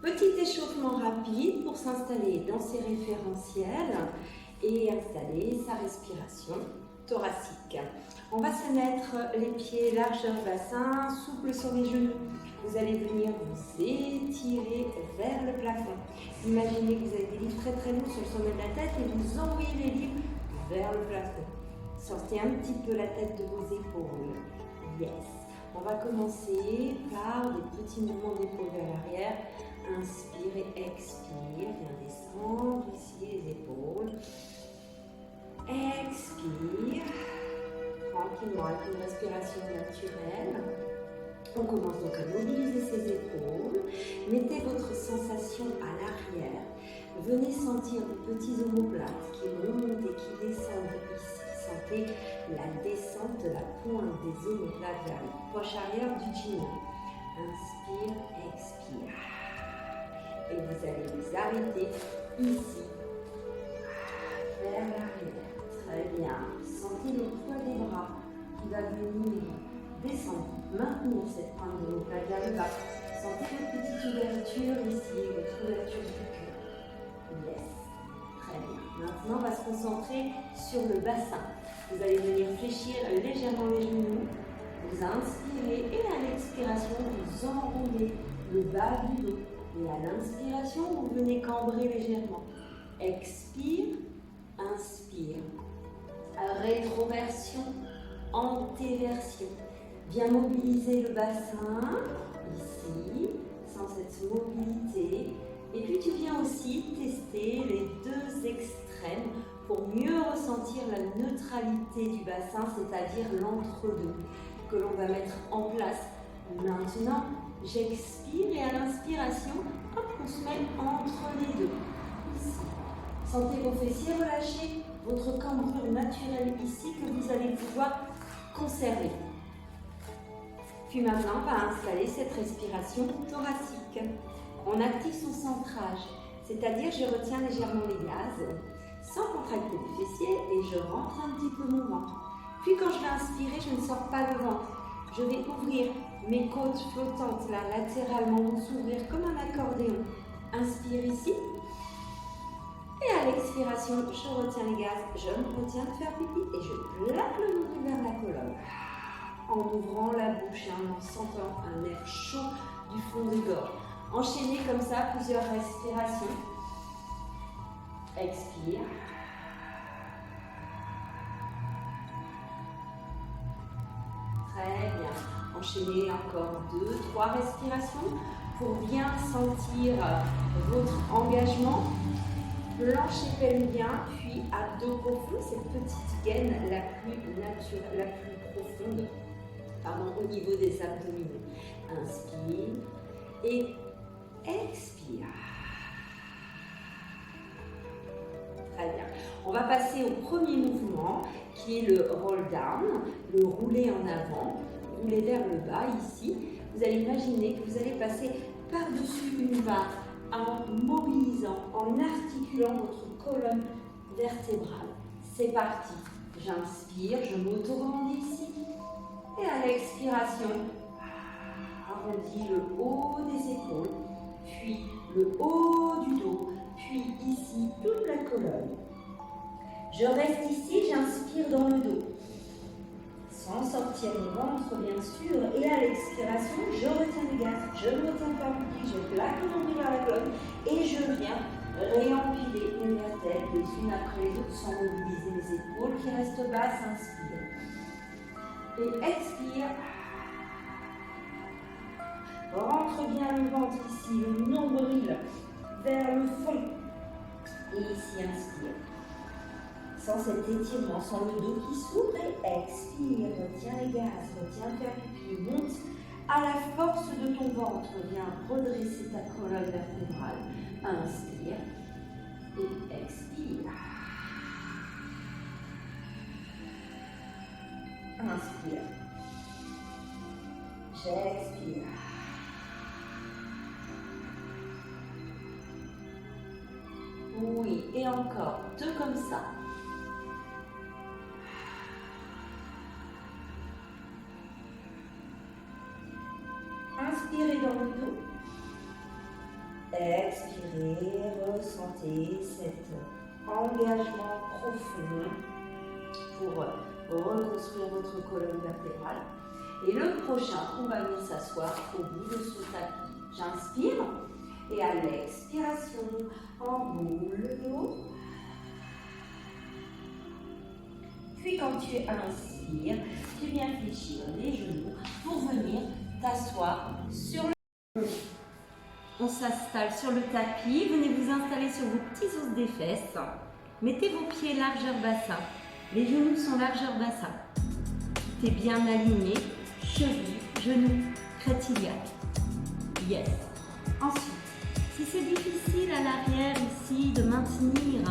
Petit échauffement rapide pour s'installer dans ses référentiels et installer sa respiration thoracique. On va se mettre les pieds largeur bassin, souple sur les genoux. Vous allez venir vous étirer vers le plafond. Imaginez que vous avez des livres très très lourds sur le sommet de la tête et vous envoyez les livres vers le plafond. Sortez un petit peu la tête de vos épaules. Yes. On va commencer par des petits mouvements d'épaule vers l'arrière. Inspire et expire. Viens descendre ici les épaules. Expire. Tranquillement avec une respiration naturelle. On commence donc à mobiliser ses épaules. Mettez votre sensation à l'arrière. Venez sentir les petits omoplates qui montent et qui descendent ici. Sentez la descente de la pointe des omoplates vers les poches arrière du genou. Inspire, expire. Et vous allez vous arrêter ici, vers l'arrière. Très bien. Sentez le poids des bras qui va venir descendre. Maintenez cette pointe de l'omoplate vers le bas. Sentez votre petite ouverture ici, votre ouverture du cœur. Yes. Très bien. Maintenant, on va se concentrer sur le bassin. Vous allez venir fléchir légèrement les genoux. Vous inspirez et à l'expiration, vous enroulez le bas du dos. Et à l'inspiration, vous venez cambrer légèrement. Expire, inspire. Rétroversion, antéversion. Bien mobiliser le bassin, ici, sans cette mobilité. Et puis tu viens aussi tester les deux extrêmes pour mieux ressentir la neutralité du bassin, c'est-à-dire l'entre-deux, que l'on va mettre en place. Maintenant, j'expire et à l'inspiration, hop, on se met entre les deux. Ici. Sentez vos fessiers relâcher, votre cambrure naturelle ici que vous allez pouvoir conserver. Puis maintenant, on va installer cette respiration thoracique. On active son centrage, c'est-à-dire je retiens légèrement les gaz, sans contracter les fessiers et je rentre un petit peu mon ventre. Puis quand je vais inspirer, je ne sors pas le ventre. Je vais ouvrir mes côtes flottantes là, latéralement, vont s'ouvrir comme un accordéon. Inspire ici. Et à l'expiration, je retiens les gaz, je me retiens de faire pipi et je plaque le nombril vers la colonne. En ouvrant la bouche et en sentant un air chaud du fond de gorge. Enchaînez comme ça plusieurs respirations. Expire. Très bien. Enchaînez encore 2-3 respirations pour bien sentir votre engagement. Lâchez pelvien, puis abdos profonds, cette petite gaine la plus naturelle, la plus profonde, au niveau des abdominaux. Inspire et expire. Très bien. On va passer au premier mouvement qui est le roll down, le rouler en avant, rouler vers le bas ici. Vous allez imaginer que vous allez passer par-dessus une barre en mobilisant, en articulant votre colonne vertébrale. C'est parti. J'inspire, je m'auto-grandis ici. Et à l'expiration, arrondis le haut des épaules, puis le haut du dos, puis ici toute la colonne. Je reste ici, j'inspire dans le dos, sans sortir le ventre bien sûr, et à l'expiration, je retiens le gaz, je ne retiens pas le pied, je plaque le nombril vers la colonne et je viens réempiler les vertèbres les unes après les autres sans mobiliser les épaules qui restent basses, inspire. Et expire. Rentre bien le ventre ici, le nombril vers le fond. Et ici, inspire. Sans cet étirement, sans le dos qui s'ouvre et expire. Retiens les gaz, retiens le faire pipi. Monte à la force de ton ventre. Viens redresser ta colonne vertébrale. Inspire et expire. Inspire. J'expire. Oui, et encore, 2 comme ça. Inspirez dans le dos. Expirez, ressentez cet engagement profond pour reconstruire votre colonne vertébrale. Et le prochain, on va venir s'asseoir au bout de ce tapis. J'inspire et à l'expiration, enroule le dos. Puis quand tu inspires, tu viens fléchir les genoux pour venir t'asseoir sur le dos. On s'installe sur le tapis. Venez vous installer sur vos petits os des fesses. Mettez vos pieds largeur bassin. Les genoux sont largeur bassin. Tout est bien aligné. Cheville, genoux, crête iliaque. Yes. Ensuite, si c'est difficile à l'arrière ici de maintenir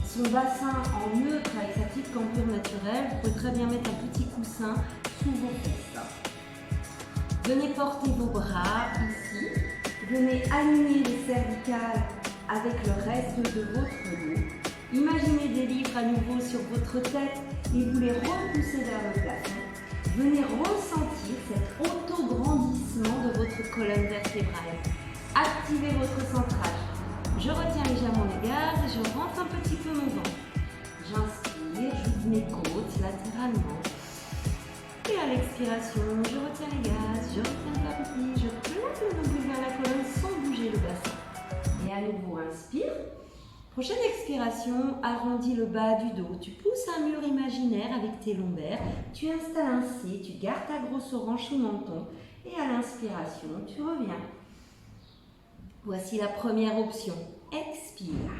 son bassin en neutre avec sa petite campure naturelle, vous pouvez très bien mettre un petit coussin sous vos fesses. Venez porter vos bras ici. Venez aligner les cervicales avec le reste de votre dos. Imaginez des livres à nouveau sur votre tête et vous les repoussez vers le plafond. Venez ressentir cet auto-grandissement de votre colonne vertébrale. Activez votre centrage. Je retiens légèrement les gaz et je rentre un petit peu mon ventre. J'inspire, j'ouvre mes côtes latéralement. Et à l'expiration, je retiens les gaz, je retiens le tapis, je place le nombril vers la colonne sans bouger le bassin. Et à nouveau, inspire. Prochaine expiration, arrondis le bas du dos. Tu pousses un mur imaginaire avec tes lombaires. Tu installes un C, tu gardes ta grosse orange sous menton. Et à l'inspiration, tu reviens. Voici la première option. Expire.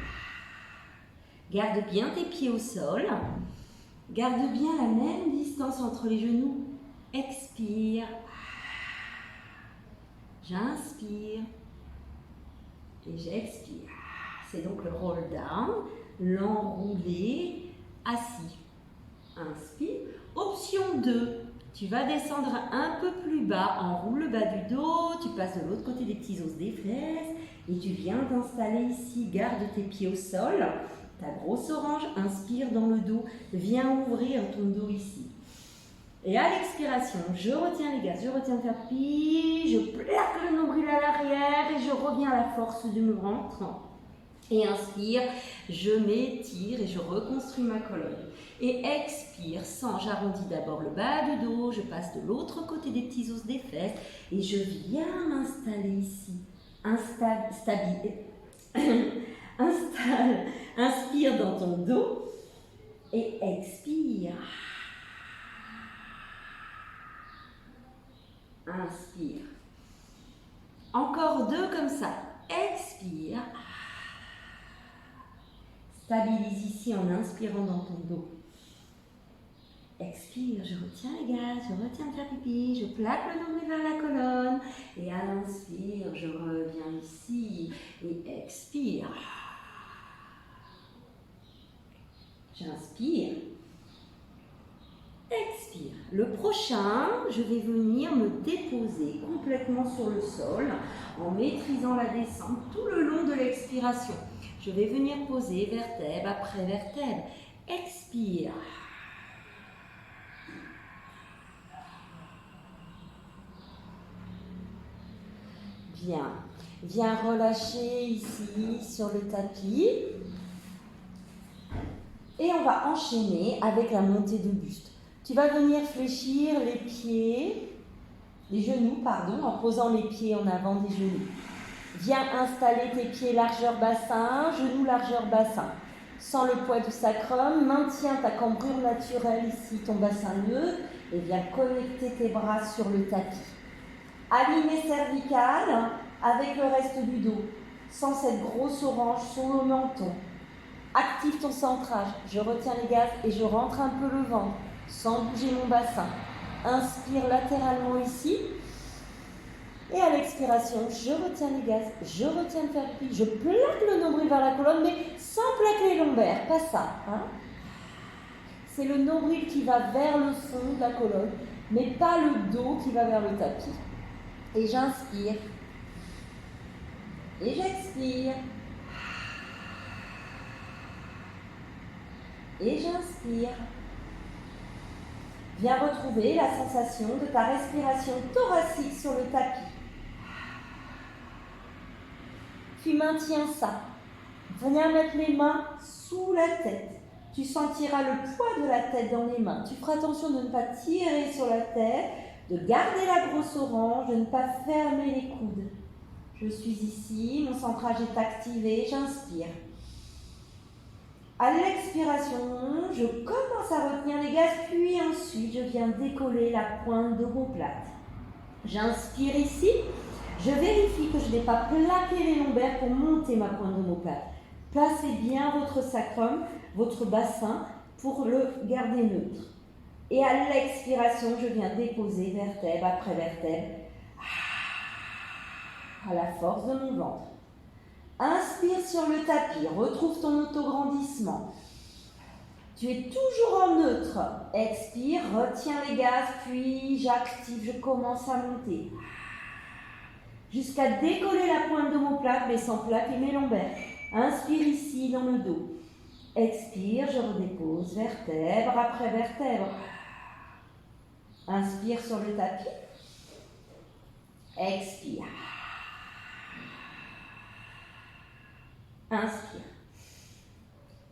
Garde bien tes pieds au sol. Garde bien la même distance entre les genoux. Expire. J'inspire. Et j'expire. C'est donc le roll down, l'enroulé, assis. Inspire. Option 2. Tu vas descendre un peu plus bas, enroule le bas du dos, tu passes de l'autre côté des petits os des fesses et tu viens t'installer ici. Garde tes pieds au sol. Ta grosse orange, inspire dans le dos, viens ouvrir ton dos ici. Et à l'expiration, je retiens les gaz, je retiens le tapis, je plaque le nombril à l'arrière et je reviens à la force de mon ventre. Et inspire, je m'étire et je reconstruis ma colonne. Et expire, j'arrondis d'abord le bas du dos, je passe de l'autre côté des petits os des fesses et je viens m'installer ici. Inspire dans ton dos et expire. Inspire. Encore 2 comme ça. Expire. Stabilise ici en inspirant dans ton dos. Expire, je retiens les gaz, je retiens le tapis, je plaque le nombril vers la colonne. Et à l'inspire, je reviens ici et expire. J'inspire. Expire. Le prochain, je vais venir me déposer complètement sur le sol en maîtrisant la descente tout le long de l'expiration. Je vais venir poser vertèbre après vertèbre. Expire. Bien. Viens relâcher ici sur le tapis. Et on va enchaîner avec la montée de buste. Tu vas venir fléchir les genoux, en posant les pieds en avant des genoux. Viens installer tes pieds largeur bassin, genoux largeur bassin. Sans le poids du sacrum, maintiens ta cambrure naturelle ici, ton bassin neutre, et viens connecter tes bras sur le tapis. Aligne les cervicales avec le reste du dos, sans cette grosse orange sur le menton. Active ton centrage, je retiens les gaz et je rentre un peu le ventre, sans bouger mon bassin. Inspire latéralement ici. Et à l'expiration, je retiens les gaz, je retiens le tapis, je plaque le nombril vers la colonne, mais sans plaquer les lombaires, pas ça. Hein? C'est le nombril qui va vers le fond de la colonne, mais pas le dos qui va vers le tapis. Et j'inspire. Et j'expire. Et j'inspire. Viens retrouver la sensation de ta respiration thoracique sur le tapis. Puis maintiens ça. Viens mettre les mains sous la tête. Tu sentiras le poids de la tête dans les mains. Tu feras attention de ne pas tirer sur la tête, de garder la grosse orange, de ne pas fermer les coudes. Je suis ici, mon centrage est activé, j'inspire. À l'expiration, je commence à retenir les gaz, puis ensuite je viens décoller la pointe d'omoplate. J'inspire ici, je vérifie que je n'ai pas plaqué les lombaires pour monter ma pointe d'omoplate. Placez bien votre sacrum, votre bassin, pour le garder neutre. Et à l'expiration, je viens déposer vertèbre après vertèbre à la force de mon ventre. Inspire sur le tapis, retrouve ton autograndissement. Tu es toujours en neutre. Expire, retiens les gaz, puis j'active, je commence à monter. Jusqu'à décoller la pointe d'omoplate, mais sans plaquer mes lombaires. Inspire ici dans le dos. Expire, je redépose vertèbre après vertèbre. Inspire sur le tapis. Expire. Inspire.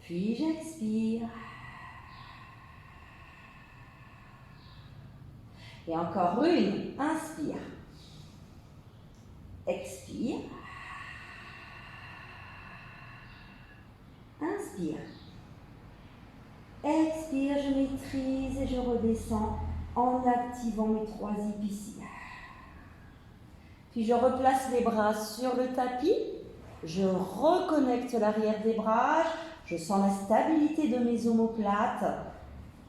Puis j'expire. Et encore une. Inspire. Expire. Inspire. Expire, je maîtrise et je redescends en activant mes 3 zips ici. Puis je replace les bras sur le tapis. Je reconnecte l'arrière des bras. Je sens la stabilité de mes omoplates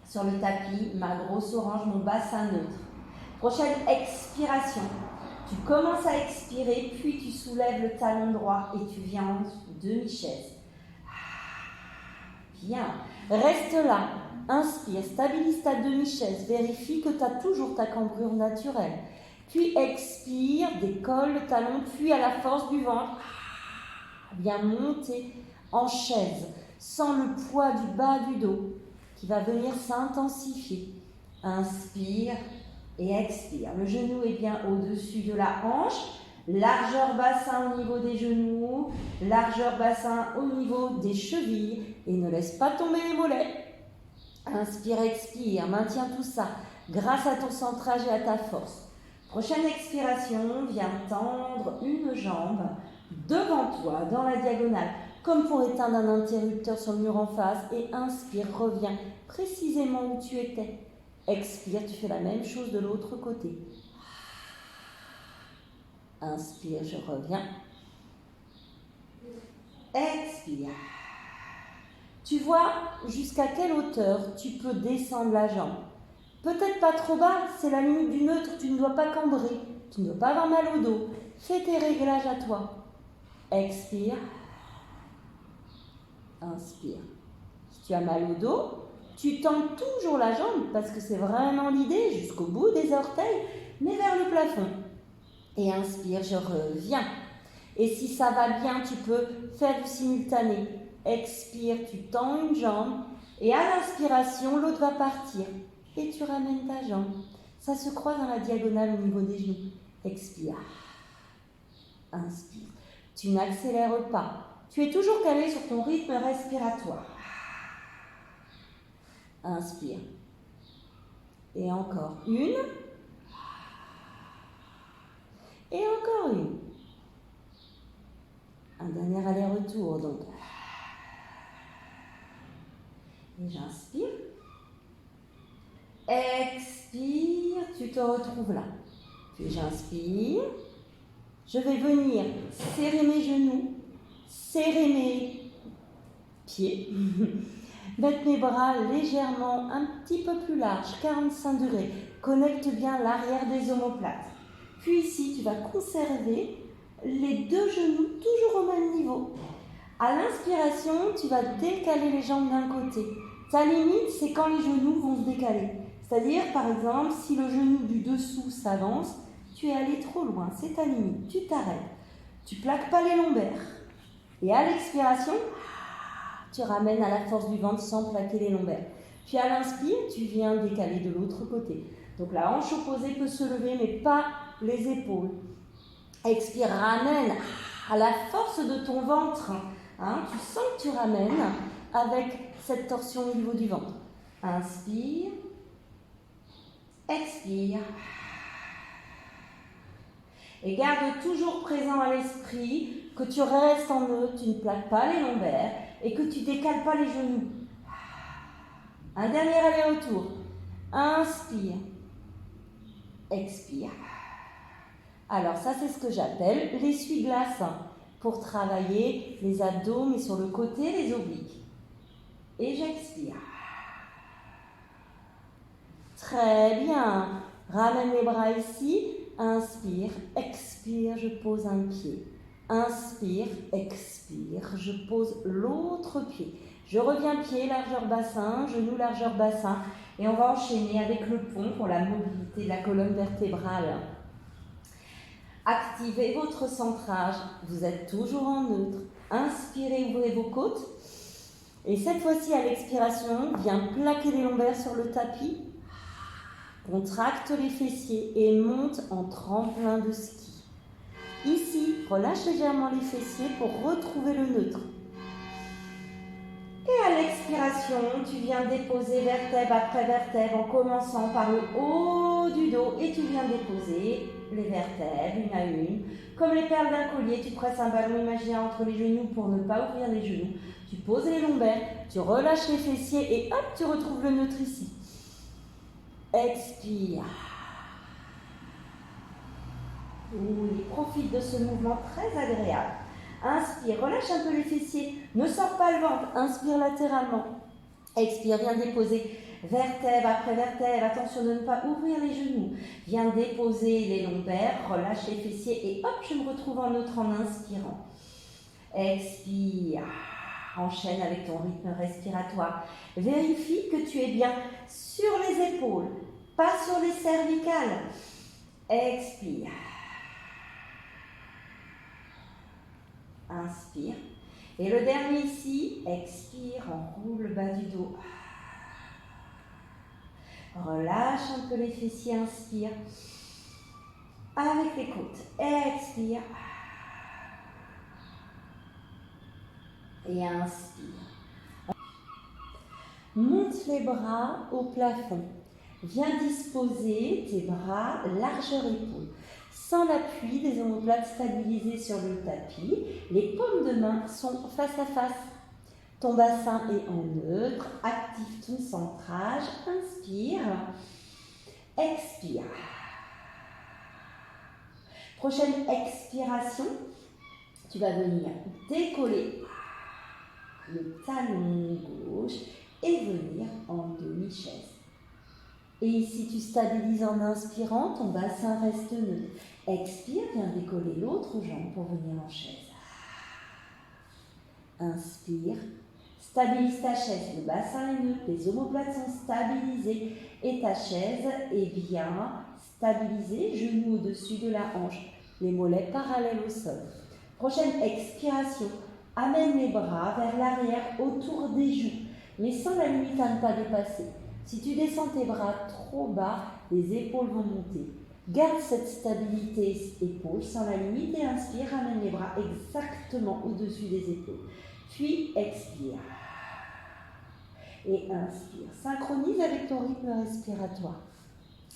sur le tapis, ma grosse orange, mon bassin neutre. Prochaine expiration. Tu commences à expirer, puis tu soulèves le talon droit et tu viens en demi-chaise. Bien. Reste là. Inspire, stabilise ta demi-chaise. Vérifie que tu as toujours ta cambrure naturelle. Puis expire, décolle le talon, puis à la force du ventre, viens monter en chaise. Sens le poids du bas du dos qui va venir s'intensifier. Inspire et expire. Le genou est bien au-dessus de la hanche. Largeur bassin au niveau des genoux, largeur bassin au niveau des chevilles et ne laisse pas tomber les mollets. Inspire, expire, maintiens tout ça grâce à ton centrage et à ta force. Prochaine expiration, viens tendre une jambe devant toi dans la diagonale comme pour éteindre un interrupteur sur le mur en face et inspire, reviens précisément où tu étais. Expire, tu fais la même chose de l'autre côté. Inspire, je reviens. Expire. Tu vois jusqu'à quelle hauteur tu peux descendre la jambe. Peut-être pas trop bas, c'est la limite du neutre, tu ne dois pas cambrer, tu ne dois pas avoir mal au dos. Fais tes réglages à toi. Expire. Inspire. Si tu as mal au dos, tu tends toujours la jambe parce que c'est vraiment l'idée jusqu'au bout des orteils, mais vers le plafond. Et inspire, je reviens. Et si ça va bien, tu peux faire du simultané. Expire, tu tends une jambe et à l'inspiration, l'autre va partir. Et tu ramènes ta jambe. Ça se croise dans la diagonale au niveau des genoux. Expire. Inspire. Tu n'accélères pas. Tu es toujours calé sur ton rythme respiratoire. Inspire. Et encore une. Et encore une. Un dernier aller-retour, donc. Et j'inspire. Expire, tu te retrouves là. Puis j'inspire. Je vais venir serrer mes genoux, serrer mes pieds, mettre mes bras légèrement un petit peu plus larges, 45 degrés. Connecte bien l'arrière des omoplates. Puis ici, tu vas conserver les 2 genoux toujours au même niveau. À l'inspiration, tu vas décaler les jambes d'un côté. Ta limite, c'est quand les genoux vont se décaler. C'est-à-dire, par exemple, si le genou du dessous s'avance, tu es allé trop loin, c'est ta limite. Tu t'arrêtes. Tu plaques pas les lombaires. Et à l'expiration, tu ramènes à la force du ventre sans plaquer les lombaires. Puis à l'inspire, tu viens décaler de l'autre côté. Donc la hanche opposée peut se lever, mais pas les épaules. Expire, ramène à la force de ton ventre. Hein, tu sens que tu ramènes avec cette torsion au niveau du ventre. Inspire, expire. Et garde toujours présent à l'esprit que tu restes en neutre, tu ne plaques pas les lombaires et que tu décales pas les genoux. Un dernier aller-retour. Inspire, expire. Alors ça, c'est ce que j'appelle l'essuie-glace pour travailler les abdos, mais sur le côté, les obliques. Et j'expire. Très bien. Ramène les bras ici. Inspire, expire, je pose un pied. Inspire, expire, je pose l'autre pied. Je reviens pied, largeur bassin, genou, largeur bassin. Et on va enchaîner avec le pont pour la mobilité de la colonne vertébrale. Activez votre centrage. Vous êtes toujours en neutre. Inspirez, ouvrez vos côtes. Et cette fois-ci, à l'expiration, viens plaquer les lombaires sur le tapis. Contracte les fessiers et monte en tremplin de ski. Ici, relâche légèrement les fessiers pour retrouver le neutre. Et à l'expiration, tu viens déposer vertèbre après vertèbre en commençant par le haut du dos et tu viens déposer les vertèbres une à une. Comme les perles d'un collier, tu presses un ballon imaginaire entre les genoux pour ne pas ouvrir les genoux. Tu poses les lombaires, tu relâches les fessiers et hop, tu retrouves le neutre ici. Expire. Oui, profite de ce mouvement très agréable. Inspire, relâche un peu les fessiers, ne sors pas le ventre, inspire latéralement. Expire, viens déposer vertèbre après vertèbre, attention de ne pas ouvrir les genoux. Viens déposer les lombaires, relâche les fessiers et hop, je me retrouve en neutre en inspirant. Expire, enchaîne avec ton rythme respiratoire. Vérifie que tu es bien sur les épaules, pas sur les cervicales. Expire. Inspire. Et le dernier ici, expire, enroule le bas du dos. Relâche un peu les fessiers, inspire. Avec les côtes, expire. Et inspire. Monte les bras au plafond. Viens disposer tes bras largeur épaule. Sans l'appui des omoplates stabilisées sur le tapis, les paumes de main sont face à face. Ton bassin est en neutre, active ton centrage, inspire, expire. Prochaine expiration, tu vas venir décoller le talon gauche et venir en demi-chaise. Et ici, tu stabilises en inspirant, ton bassin reste neutre. Expire, viens décoller l'autre jambe pour venir en chaise. Inspire, stabilise ta chaise, le bassin est neutre, les omoplates sont stabilisées et ta chaise est bien stabilisée, genoux au-dessus de la hanche, les mollets parallèles au sol. Prochaine expiration, amène les bras vers l'arrière autour des joues, mais sans la limite à ne pas dépasser. Si tu descends tes bras trop bas, les épaules vont monter. Garde cette stabilité épaules sans la limite et inspire, ramène les bras exactement au-dessus des épaules. Puis expire. Et inspire. Synchronise avec ton rythme respiratoire.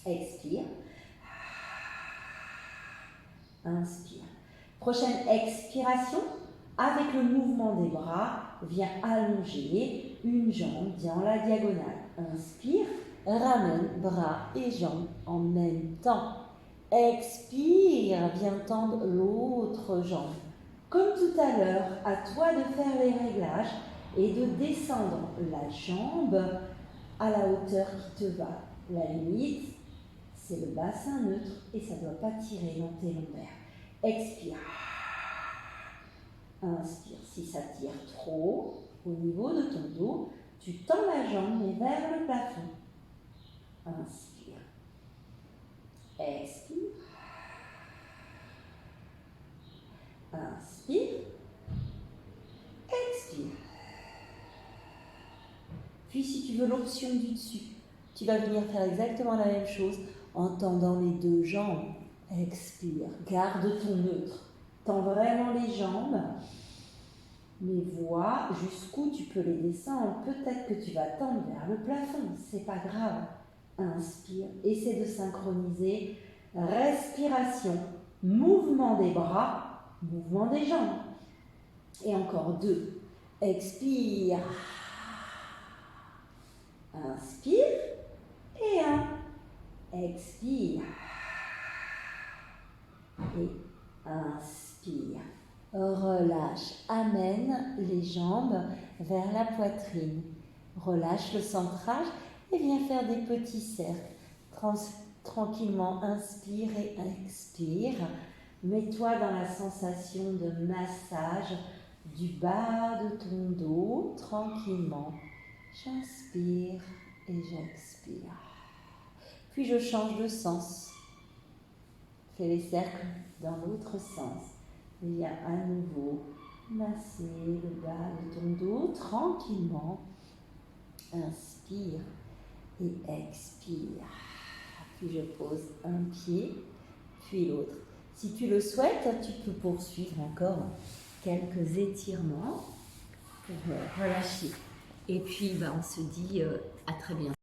Expire. Inspire. Prochaine expiration. Avec le mouvement des bras, viens allonger une jambe, viens en la diagonale. Inspire, ramène bras et jambes en même temps. Expire, viens tendre l'autre jambe. Comme tout à l'heure, à toi de faire les réglages et de descendre la jambe à la hauteur qui te va. La limite, c'est le bassin neutre et ça ne doit pas tirer dans tes lombaires. Expire. Inspire. Si ça tire trop au niveau de ton dos, tu tends la jambe mais vers le plafond. Inspire. Expire. Inspire. Expire. Puis si tu veux l'option du dessus, tu vas venir faire exactement la même chose en tendant les deux jambes. Expire. Garde ton neutre. Tends vraiment les jambes, mais vois jusqu'où tu peux les descendre. Peut-être que tu vas tendre vers le plafond, c'est pas grave. Inspire, essaie de synchroniser. Respiration, mouvement des bras, mouvement des jambes. Et encore 2. Expire. Inspire. Et 1. Expire. Et inspire. Relâche. Amène les jambes vers la poitrine. Relâche le centrage et viens faire des petits cercles. Tranquillement, inspire et expire. Mets-toi dans la sensation de massage du bas de ton dos, tranquillement. J'inspire et j'expire. Puis je change de sens. Fais les cercles dans l'autre sens. Viens à nouveau masser le bas de ton dos tranquillement. Inspire et expire. Puis je pose un pied, puis l'autre. Si tu le souhaites, tu peux poursuivre encore quelques étirements pour relâcher. Et puis, on se dit à très bientôt.